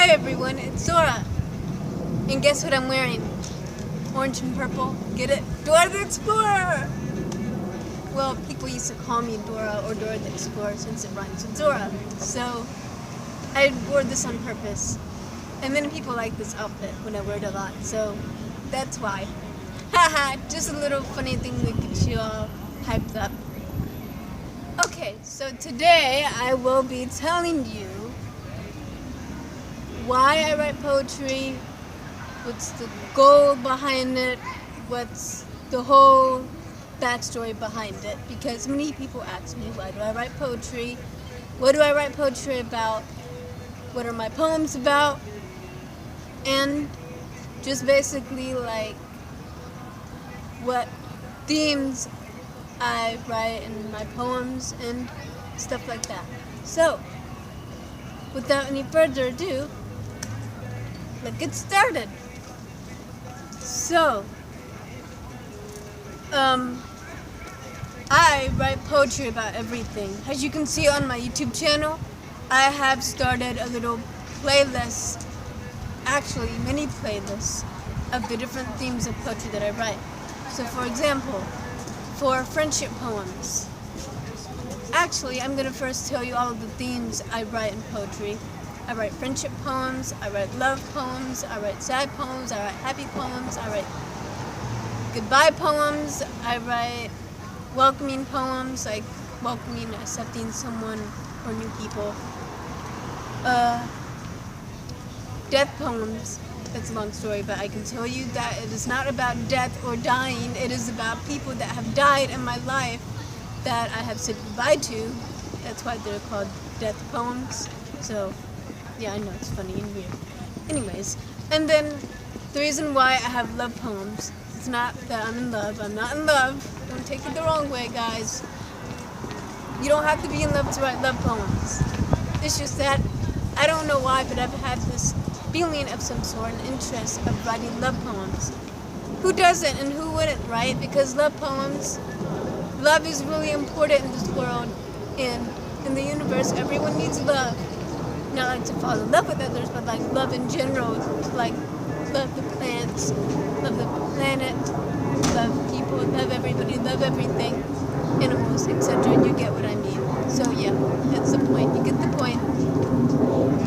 Hi everyone, it's Zohra. And guess what I'm wearing? Orange and purple. Get it? Dora the Explorer! Well, people used to call me Dora or Dora the Explorer since it rhymes with Zohra. So I wore this on purpose. And many people like this outfit when I wear it a lot. So that's why. Haha, just a little funny thing to get you all hyped up. Okay, so today I will be telling you why I write poetry, what's the goal behind it, what's the whole backstory behind it. Because many people ask me, why do I write poetry? What do I write poetry about? What are my poems about? And just basically like what themes I write in my poems and stuff like that. So, without any further ado, let's get started. So, I write poetry about everything. As you can see on my YouTube channel, I have started a little playlist, actually many playlists, of the different themes of poetry that I write. So for example, for friendship poems, actually I'm going to first tell you all of the themes I write in poetry. I write friendship poems, I write love poems, I write sad poems, I write happy poems, I write goodbye poems, I write welcoming poems, like welcoming, accepting someone or new people. Death poems, that's a long story, but I can tell you that it is not about death or dying, it is about people that have died in my life that I have said goodbye to. That's why they're called death poems. So, yeah, I know, it's funny and weird. Anyways, and then the reason why I have love poems, it's not that I'm in love. I'm not in love. Don't take it the wrong way, guys. You don't have to be in love to write love poems. It's just that, I don't know why, but I've had this feeling of some sort, an interest of writing love poems. Who doesn't and who wouldn't, right? Because love poems, love is really important in this world and in the universe. Everyone needs love. Not like to fall in love with others, but like love in general. Like love the plants, love the planet, love people, love everybody, love everything, animals, etc. You get what I mean. So yeah, that's the point. You get the point.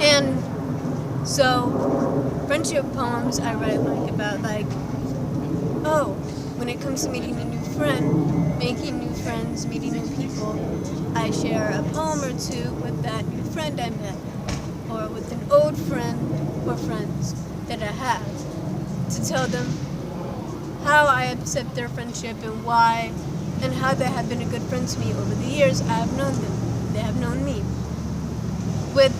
And so, friendship poems I write like about like, oh, when it comes to meeting a new friend, making new friends, meeting new people, I share a poem or two with that new friend I met, or with an old friend or friends that I have, to tell them how I accept their friendship and why, and how they have been a good friend to me over the years I have known them. They have known me. With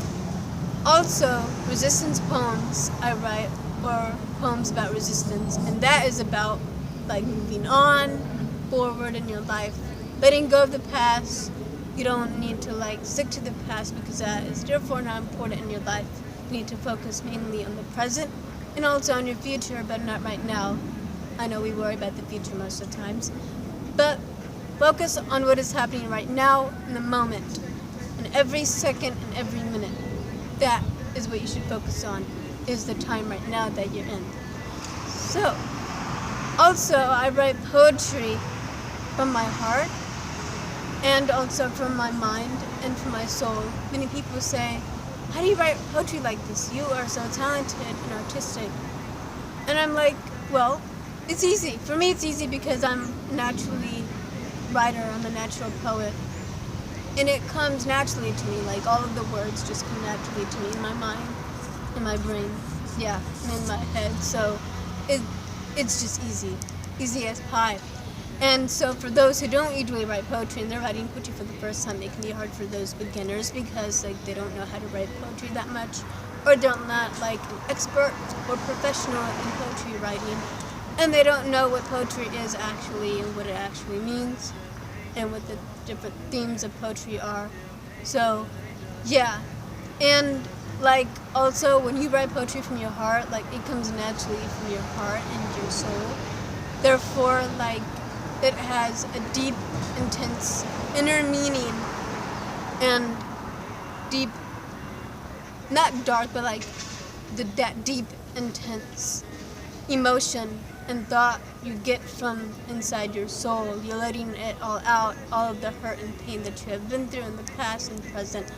also resistance poems I write, or poems about resistance, and that is about like moving on forward in your life, letting go of the past. You don't need to like stick to the past because that is therefore not important in your life. You need to focus mainly on the present and also on your future, but not right now. I know we worry about the future most of the times, but focus on what is happening right now in the moment, in every second and every minute. That is what you should focus on, is the time right now that you're in. So, also I write poetry from my heart and also from my mind and from my soul. Many people say, how do you write poetry like this? You are so talented and artistic. And I'm like, well, it's easy. For me it's easy because I'm naturally a writer, I'm a natural poet. And it comes naturally to me, like all of the words just come naturally to me in my mind, in my brain, yeah, and in my head. So it's just easy as pie. And so for those who don't usually write poetry and they're writing poetry for the first time, it can be hard for those beginners because like they don't know how to write poetry that much, or they're not like an expert or professional in poetry writing, and they don't know what poetry is actually and what it actually means, and what the different themes of poetry are. So, yeah. And, like, also, when you write poetry from your heart, like, it comes naturally from your heart and your soul. Therefore, like, it has a deep, intense inner meaning and deep, not dark, but, like, that deep, intense emotion and thought you get from inside your soul. You're letting it all out, all of the hurt and pain that you have been through in the past and present.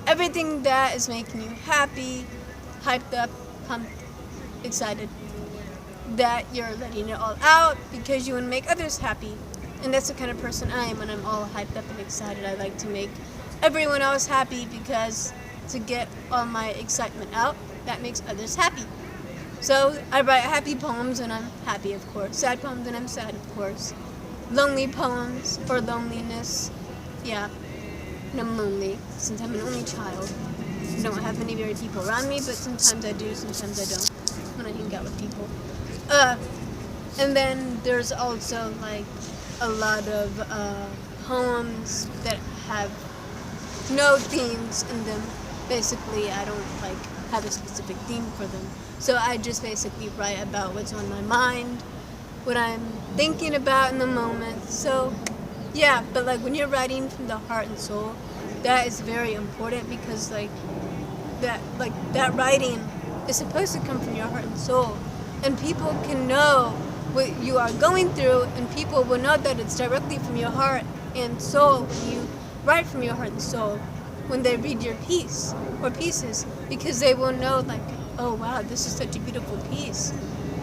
Everything that is making you happy, hyped up, pumped, excited. That you're letting it all out because you want to make others happy. And that's the kind of person I am when I'm all hyped up and excited. I like to make everyone else happy because to get all my excitement out, that makes others happy. So I write happy poems when I'm happy, of course. Sad poems when I'm sad, of course. Lonely poems for loneliness. Yeah, and I'm lonely since I'm an only child. I don't have many very people around me, but sometimes I do, sometimes I don't when I hang out with people. And then there's also like a lot of poems that have no themes in them. Basically, I don't like have a specific theme for them. So I just basically write about what's on my mind, what I'm thinking about in the moment. So yeah, but like when you're writing from the heart and soul, that is very important because that writing is supposed to come from your heart and soul. And people can know what you are going through, and people will know that it's directly from your heart and soul when you write from your heart and soul, when they read your piece or pieces, because they will know like, oh wow, this is such a beautiful piece.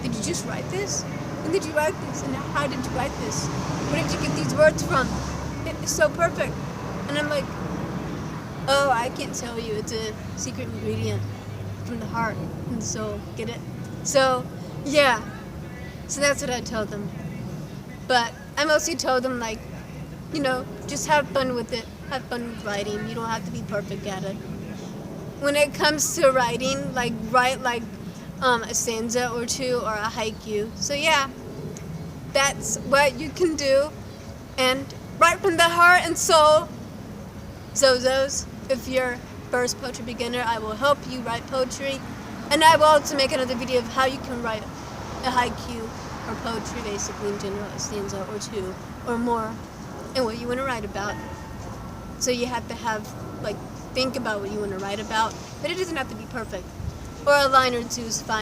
Did you just write this? When did you write this? And how did you write this? Where did you get these words from? It is so perfect. And I'm like, oh, I can't tell you. It's a secret ingredient from the heart and the soul. Get it? So, yeah. So that's what I told them. But I mostly told them, like, you know, just have fun with it. Have fun with writing. You don't have to be perfect at it. When it comes to writing, like, write, like, a stanza or two or a haiku. So, yeah, that's what you can do. And write from the heart and soul. Zozos, if you're first poetry beginner, I will help you write poetry. And I will also make another video of how you can write a haiku or poetry, basically in general, a stanza or two or more, and what you want to write about. So you have to have, like, think about what you want to write about, but it doesn't have to be perfect. Or a line or two is fine.